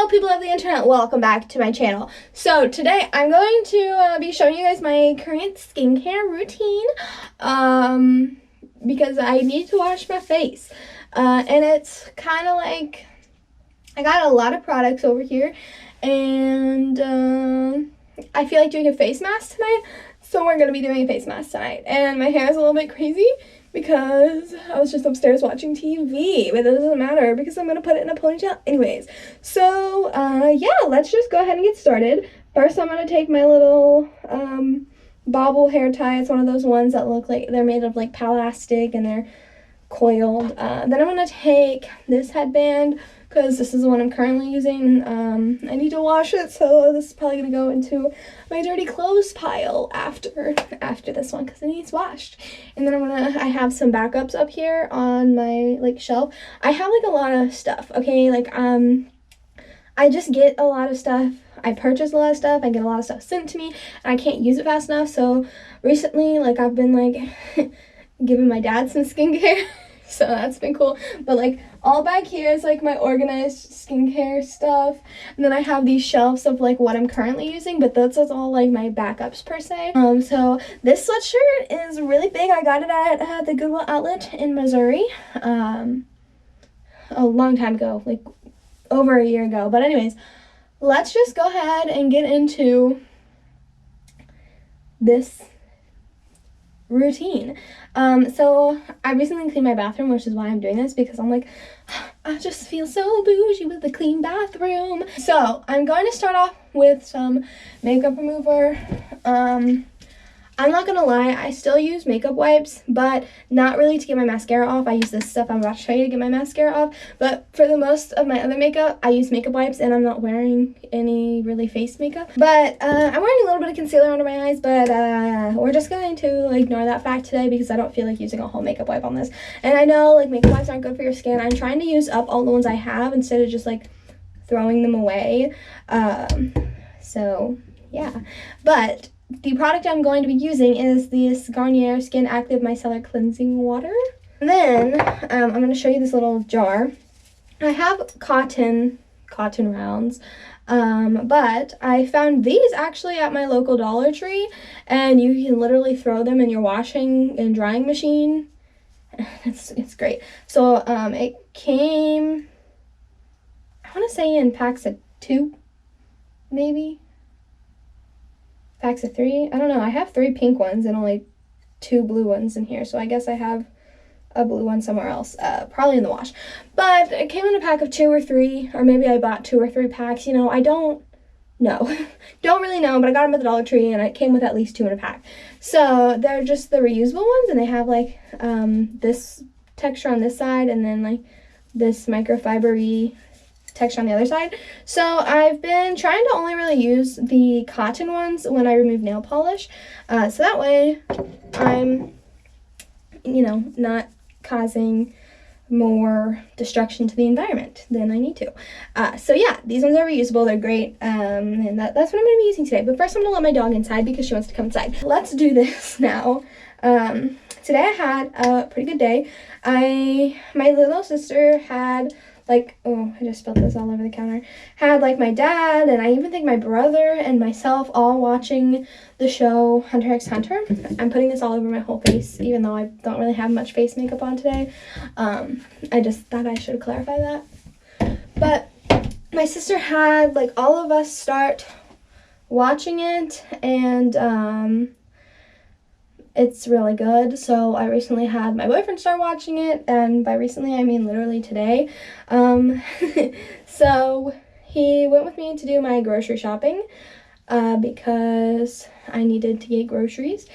Hello people of the internet, welcome back to my channel. So today I'm going to be showing you guys my current skincare routine because I need to wash my face and it's kind of like I got a lot of products over here and I feel like doing a face mask tonight, so we're going to be doing a face mask tonight. And my hair is a little bit crazy because I was just upstairs watching TV, but it doesn't matter because I'm going to put it in a ponytail anyways. So, yeah, let's just go ahead and get started. First, I'm going to take my little bobble hair tie. It's one of those ones that look like they're made of like plastic and they're coiled. Then I'm going to take this headband because this is the one I'm currently using. I need to wash it, so this is probably going to go into my dirty clothes pile after this one because it needs washed. And then I have some backups up here on my like shelf. I have like a lot of stuff, okay? Like I just get a lot of stuff. I purchase a lot of stuff. I get a lot of stuff sent to me and I can't use it fast enough. So recently, like I've been like giving my dad some skincare. So that's been cool. But like all back here is like my organized skincare stuff. And then I have these shelves of like what I'm currently using, but that's all like my backups per se. So this sweatshirt is really big. I got it at the Goodwill outlet in Missouri a long time ago, like over a year ago. But anyways, let's just go ahead and get into this routine. So I recently cleaned my bathroom, which is why I'm doing this, because I'm like, I just feel so bougie with a clean bathroom. So I'm going to start off with some makeup remover. I'm not gonna lie, I still use makeup wipes, but not really to get my mascara off. I use this stuff I'm about to show you to get my mascara off, but for the most of my other makeup, I use makeup wipes, and I'm not wearing any really face makeup. But I'm wearing a little bit of concealer under my eyes, but we're just going to ignore that fact today because I don't feel like using a whole makeup wipe on this. And I know like makeup wipes aren't good for your skin. I'm trying to use up all the ones I have instead of just like throwing them away. So yeah, but the product I'm going to be using is this Garnier Skin Active Micellar Cleansing Water. And then I'm going to show you this little jar. I have cotton rounds, but I found these actually at my local Dollar Tree, and you can literally throw them in your washing and drying machine. It's great. So it came, I want to say in packs of 2, maybe. Packs of 3. I don't know. I have 3 pink ones and only 2 blue ones in here. So I guess I have a blue one somewhere else. Probably in the wash. But it came in a pack of 2 or 3. Or maybe I bought 2 or 3 packs. You know, I don't know. Don't really know. But I got them at the Dollar Tree and it came with at least 2 in a pack. So they're just the reusable ones. And they have like this texture on this side. And then like this microfiber-y texture on the other side. So I've been trying to only really use the cotton ones when I remove nail polish, so that way I'm, you know, not causing more destruction to the environment than I need to. So yeah, these ones are reusable, they're great, and that's what I'm going to be using today. But first I'm going to let my dog inside because she wants to come inside. Let's do this now. Today I had a pretty good day. My little sister had like, oh, I just spilled this all over the counter. Had like my dad and I even think my brother and myself all watching the show Hunter x Hunter. I'm putting this all over my whole face even though I don't really have much face makeup on today. I just thought I should clarify that. But my sister had like all of us start watching it, and it's really good. So I recently had my boyfriend start watching it, and by recently I mean literally today. So he went with me to do my grocery shopping because I needed to get groceries.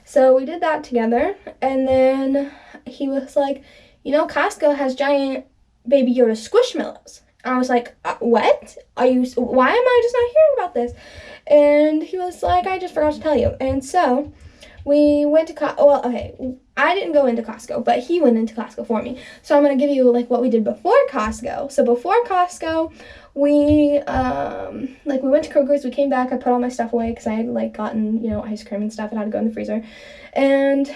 So we did that together, and then he was like, you know, Costco has giant Baby Yoda Squishmallows. I was like, what? Why am I just not hearing about this? And he was like, I just forgot to tell you. And so we went to well, okay, I didn't go into Costco, but he went into Costco for me. So I'm going to give you, like, what we did before Costco. So before Costco, we went to Kroger's, we came back, I put all my stuff away because I had, like, gotten, you know, ice cream and stuff and had to go in the freezer. And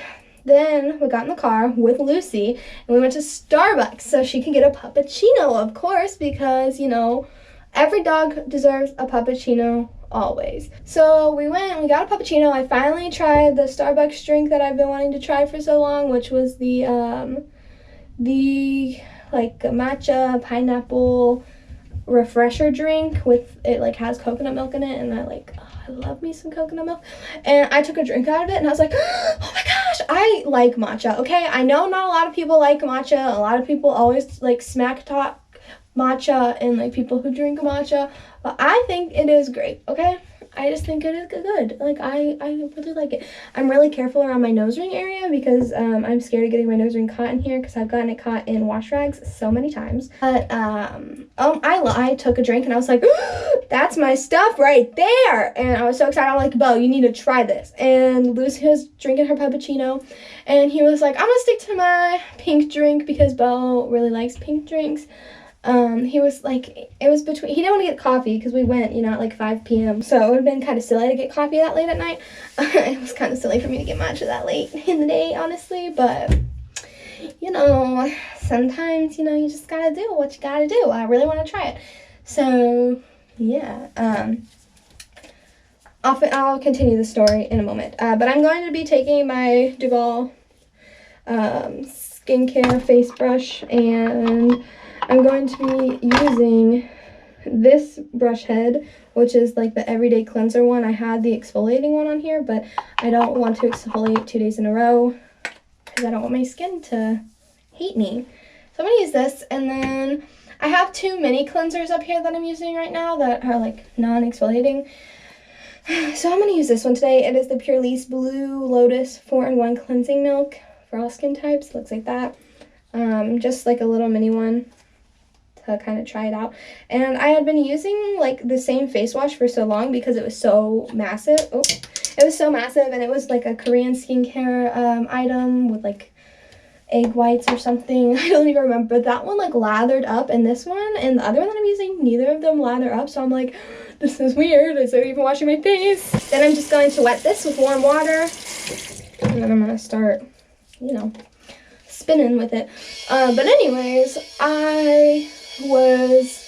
then we got in the car with Lucy, and we went to Starbucks so she could get a puppuccino, of course, because, you know, Every dog deserves a puppuccino, always. So we went and we got a puppuccino. I finally tried the Starbucks drink that I've been wanting to try for so long, which was the like matcha pineapple refresher drink with it, like has coconut milk in it, and I love me some coconut milk. And I took a drink out of it and I was like, oh my gosh, I like matcha. Okay, I know not a lot of people like matcha. A lot of people always like smack talk matcha and like people who drink matcha, but I think it is great. Okay, I just think it is good. Like I really like it. I'm really careful around my nose ring area because I'm scared of getting my nose ring caught in here because I've gotten it caught in wash rags so many times. But I took a drink and I was like, that's my stuff right there. And I was so excited. I'm like, Bo, you need to try this. And Lucy was drinking her puppuccino and he was like, I'm gonna stick to my pink drink because Bo really likes pink drinks. He was like, it was between, he didn't want to get coffee because we went, at like 5 p.m. So it would have been kind of silly to get coffee that late at night. It was kind of silly for me to get matcha that late in the day, honestly. But, sometimes, you just gotta do what you gotta do. I really want to try it. So, yeah. I'll continue the story in a moment. But I'm going to be taking my Duval skincare face brush, and I'm going to be using this brush head, which is like the everyday cleanser one. I had the exfoliating one on here, but I don't want to exfoliate 2 days in a row because I don't want my skin to hate me. So I'm going to use this, and then I have 2 mini cleansers up here that I'm using right now that are like non-exfoliating. So I'm going to use this one today. It is the Purlisse Blue Lotus 4-in-1 Cleansing Milk for all skin types. It looks like that. Just like a little mini one to kind of try it out. And I had been using like the same face wash for so long because it was so massive. It was so massive, and it was like a Korean skincare item with like egg whites or something. I don't even remember. But that one like lathered up, and this one and the other one that I'm using, neither of them lather up. So I'm like, this is weird. I started even washing my face. Then I'm just going to wet this with warm water, and then I'm gonna start, spinning with it. But anyways, I was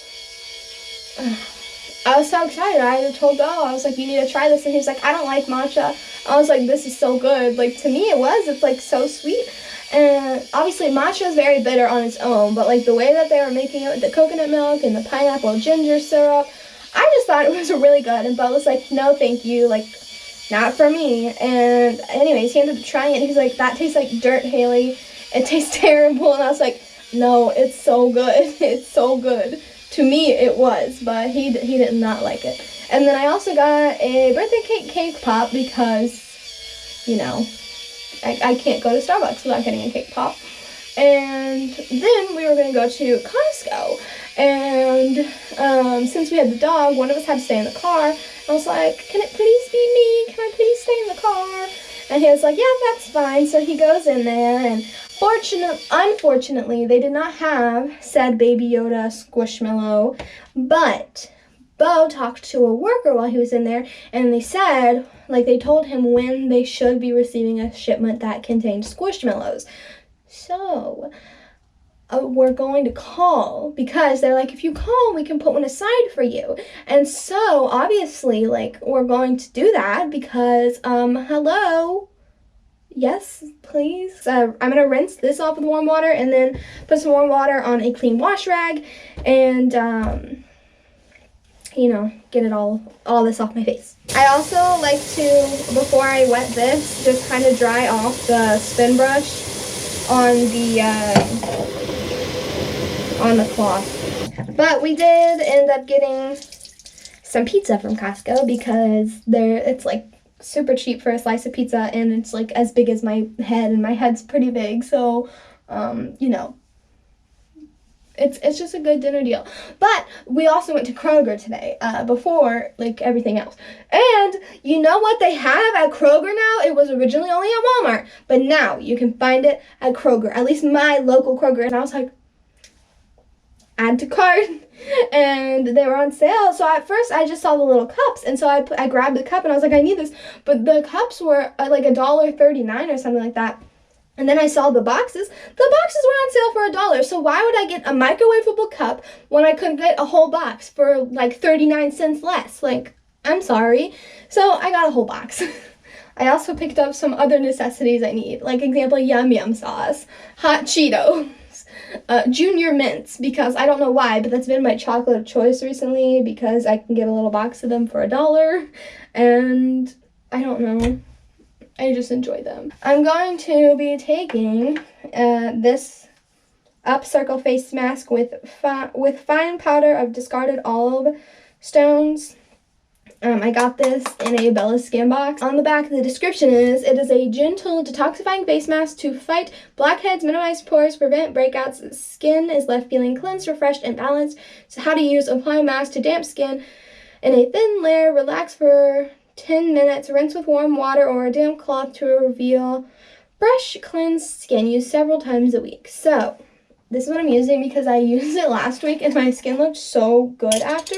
so excited. I told Bo, I was like, you need to try this, and he was like, I don't like matcha. I was like, this is so good. Like, to me it's like so sweet, and obviously matcha is very bitter on its own, but like the way that they were making it with the coconut milk and the pineapple ginger syrup, I just thought it was really good. And Bo was like, no thank you, like not for me. And anyways, he ended up trying it. He's like, that tastes like dirt, Haley. It tastes terrible. And I was like, no, it's so good. It's so good. To me, it was, but he did not like it. And then I also got a birthday cake pop because, I can't go to Starbucks without getting a cake pop. And then we were going to go to Costco. And since we had the dog, one of us had to stay in the car. I was like, can it please be me? Can I please stay in the car? And he was like, yeah, that's fine. So he goes in there, and unfortunately, they did not have said Baby Yoda Squishmallow, but Bo talked to a worker while he was in there, and they said, like, they told him when they should be receiving a shipment that contained Squishmallows. So we're going to call, because they're like, if you call, we can put one aside for you. And so obviously, like, we're going to do that because hello, yes please. I'm gonna rinse this off with warm water and then put some warm water on a clean wash rag and get it all this off my face. I also like to, before I wet this, just kind of dry off the spin brush on the cloth. But we did end up getting some pizza from Costco because it's like super cheap for a slice of pizza, and it's like as big as my head, and my head's pretty big, so it's just a good dinner deal. But we also went to Kroger today before like everything else, and you know what they have at Kroger now? It was originally only at Walmart, but now you can find it at Kroger, at least my local Kroger. And I was like, add to cart, and they were on sale. So at first I just saw the little cups, and so I grabbed the cup and I was like, I need this, but the cups were like $1.39 or something like that. And then I saw the boxes. The boxes were on sale for $1. So why would I get a microwavable cup when I could get a whole box for like 39 cents less? Like, I'm sorry. So I got a whole box. I also picked up some other necessities I need. Like, example, Yum Yum sauce, hot Cheetos, Junior Mints, because I don't know why, but that's been my chocolate of choice recently because I can get a little box of them for $1. And I don't know. I just enjoy them. I'm going to be taking this Upcircle face mask with fine powder of discarded olive stones. I got this in a Bella Skin box. On the back, the description is, it is a gentle detoxifying face mask to fight blackheads, minimize pores, prevent breakouts. Skin is left feeling cleansed, refreshed, and balanced. So how to use: apply mask to damp skin in a thin layer, relax for 10 minutes, rinse with warm water or a damp cloth to reveal fresh, cleansed skin. Use several times a week. So this is what I'm using because I used it last week and my skin looked so good after.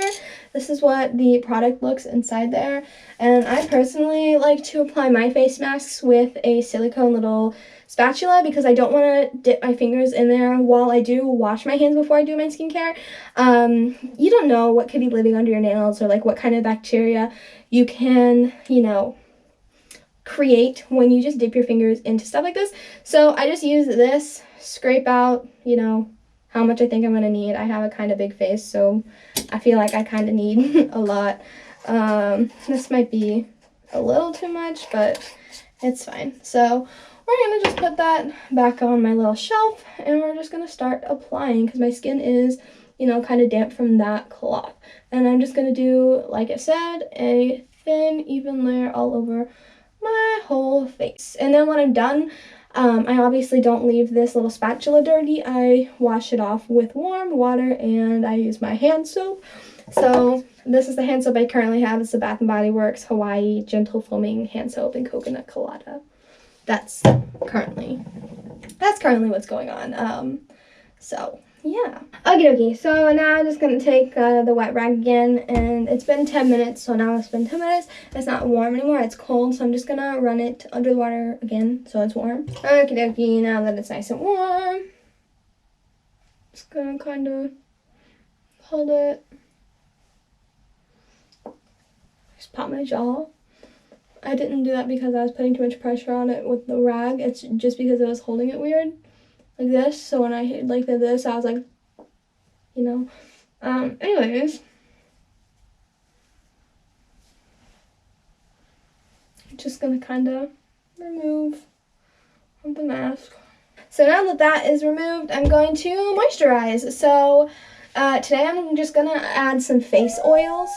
This is what the product looks inside there. And I personally like to apply my face masks with a silicone little spatula because I don't want to dip my fingers in there while I do wash my hands before I do my skincare. You don't know what could be living under your nails or like what kind of bacteria you can, create when you just dip your fingers into stuff like this. So I just use this, scrape out, how much I think I'm going to need. I have a kind of big face, so I feel like I kind of need a lot. This might be a little too much, but it's fine. So we're going to just put that back on my little shelf, and we're just going to start applying because my skin is, kind of damp from that cloth. And I'm just going to do, like I said, a thin, even layer all over my whole face. And then when I'm done, I obviously don't leave this little spatula dirty. I wash it off with warm water and I use my hand soap. So this is the hand soap I currently have. It's the Bath & Body Works Hawaii Gentle Foaming Hand Soap in Coconut Colada. That's currently what's going on. So yeah. Okay, so now I'm just going to take the wet rag again, and it's been 10 minutes, so now it's been 10 minutes. It's not warm anymore, it's cold, so I'm just going to run it under the water again so it's warm. Okay, now that it's nice and warm, just going to kind of hold it. Just pop my jaw. I didn't do that because I was putting too much pressure on it with the rag. It's just because I was holding it weird. Like this, so when I hit like this, I was like, anyways. Just gonna kind of remove the mask. So now that that is removed, I'm going to moisturize. So today I'm just gonna add some face oils.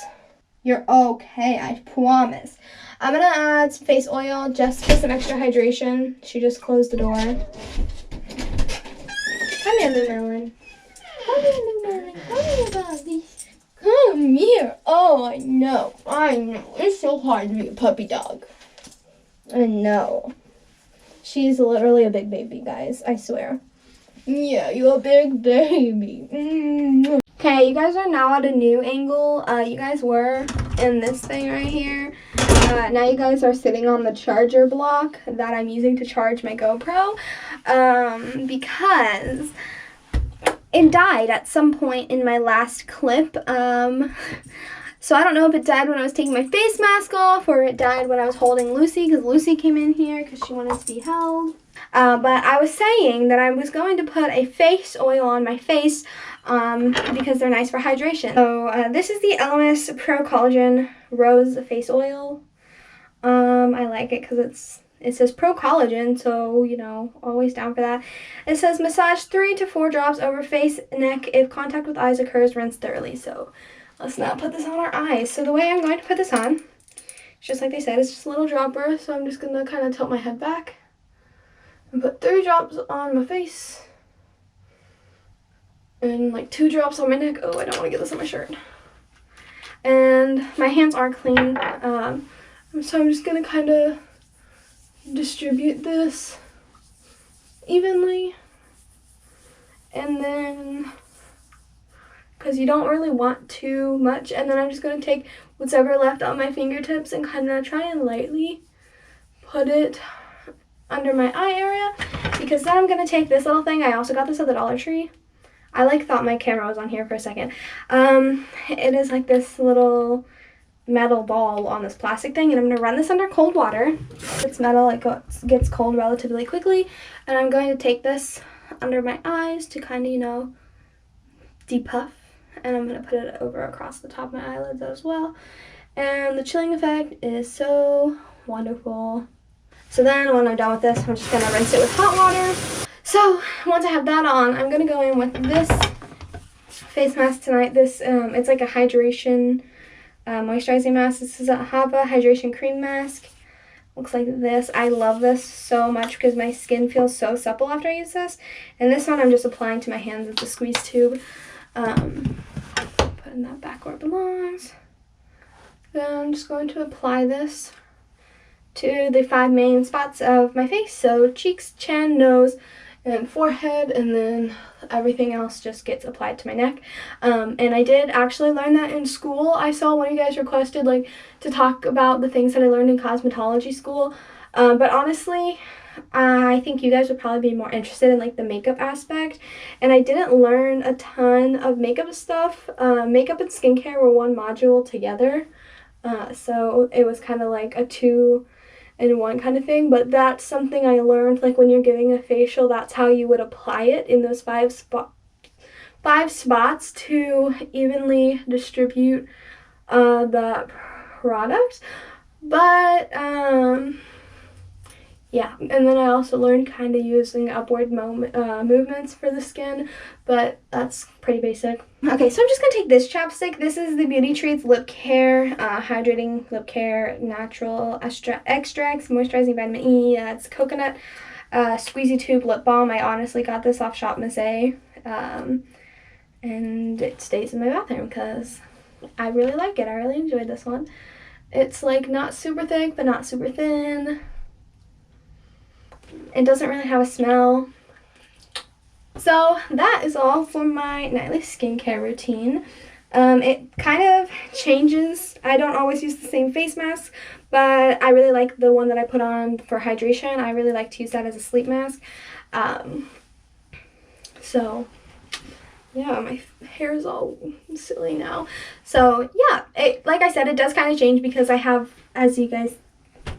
You're okay, I promise. I'm gonna add some face oil just for some extra hydration. She just closed the door. Come here, Llewellyn. Come here, Llewellyn. Come here, Bobby. Come here. Oh, I know. It's so hard to be a puppy dog. I know. She's literally a big baby, guys. I swear. Yeah, you're a big baby. Okay, you guys are now at a new angle. You guys were in this thing right here. Now you guys are sitting on the charger block that I'm using to charge my GoPro. Because it died at some point in my last clip. So I don't know if it died when I was taking my face mask off or it died when I was holding Lucy because Lucy came in here because she wanted to be held. But I was saying that I was going to put a face oil on my face because they're nice for hydration. So this is the Elemis Pro Collagen Rose Face Oil. I like it because it says Pro Collagen, so, always down for that. It says massage 3 to 4 drops over face, neck. If contact with eyes occurs, rinse thoroughly. So let's now put this on our eyes. So the way I'm going to put this on, just like they said, it's just a little dropper. So I'm just going to kind of tilt my head back and put 3 drops on my face. And like 2 drops on my neck. Oh, I don't want to get this on my shirt. And my hands are clean. So I'm just going to kind of distribute this evenly. And then, because you don't really want too much. And then I'm just going to take what's ever left on my fingertips and kind of try and lightly put it under my eye area, because then I'm going to take this little thing. I also got this at the Dollar Tree. I like thought my camera was on here for a second. It is like this little metal ball on this plastic thing, and I'm going to run this under cold water. It's metal, it gets cold relatively quickly, and I'm going to take this under my eyes to kind of, you know, depuff, and I'm going to put it over across the top of my eyelids as well. And the chilling effect is so wonderful. So then when I'm done with this, I'm just going to rinse it with hot water. So once I have that on, I'm going to go in with this face mask tonight. This, it's like a hydration moisturizing mask. This is a Hava Hydration Cream Mask. Looks like this. I love this so much because my skin feels so supple after I use this. And this one I'm just applying to my hands with the squeeze tube. Putting that back where it belongs. Then I'm just going to apply this to the 5 main spots of my face. So cheeks, chin, nose, and forehead, and then everything else just gets applied to my neck. And I did actually learn that in school. I saw one of you guys requested like to talk about the things that I learned in cosmetology school. But honestly, I think you guys would probably be more interested in like the makeup aspect. And I didn't learn a ton of makeup stuff. Makeup and skincare were one module together. So it was kind of like a 2-in-1 kind of thing, but that's something I learned, like when you're giving a facial, that's how you would apply it in those 5 spots to evenly distribute the product. But yeah, and then I also learned kind of using upward movements for the skin, but that's pretty basic. Okay, so I'm just going to take this chapstick. This is the Beauty Treats Lip Care, Hydrating Lip Care Natural Extracts, Moisturizing Vitamin E. It's coconut squeezy tube lip balm. I honestly got this off Shop Miss A, and it stays in my bathroom because I really like it. I really enjoyed this one. It's like not super thick, but not super thin. It doesn't really have a smell. So that is all for my nightly skincare routine. It kind of changes. I don't always use the same face mask, but I really like the one that I put on for hydration. I really like to use that as a sleep mask. So yeah, my hair is all silly now. So yeah, like I said, it does kind of change because I have, as you guys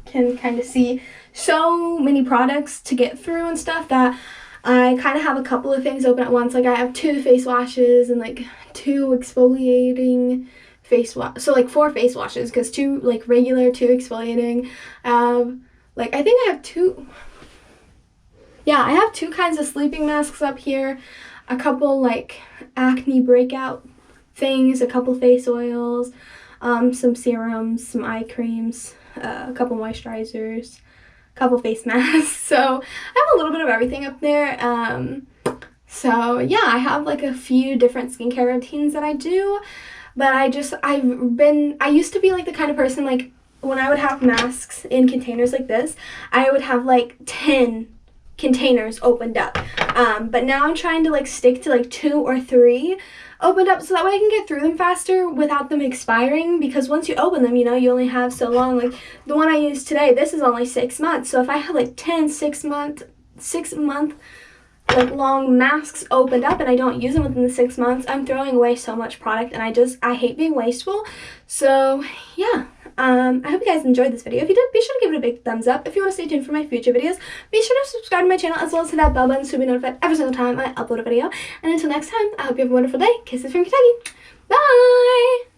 can kind of see, so many products to get through and stuff that I kind of have a couple of things open at once. Like I have 2 face washes and like 2 exfoliating face wash. So like 4 face washes because 2 like regular, 2 exfoliating. Like I think I have 2. Yeah, I have 2 kinds of sleeping masks up here. A couple like acne breakout things, a couple face oils, some serums, some eye creams, a couple moisturizers, a couple face masks. So I have a little bit of everything up there. So yeah, I have like a few different skincare routines that I do, but I used to be like the kind of person, like when I would have masks in containers like this, I would have like 10 containers opened up. But now I'm trying to like stick to like 2 or 3 opened up so that way I can get through them faster without them expiring, because once you open them, you know, you only have so long. Like the one I used today, this is only 6 months. So if I have like 10 6 month like long masks opened up and I don't use them within the 6 months, I'm throwing away so much product, and I hate being wasteful. So yeah, I hope you guys enjoyed this video. If you did, be sure to give it a big thumbs up. If you want to stay tuned for my future videos, be sure to subscribe to my channel as well as hit that bell button so you'll be notified every single time I upload a video. And until next time, I hope you have a wonderful day. Kisses from Kentucky. Bye!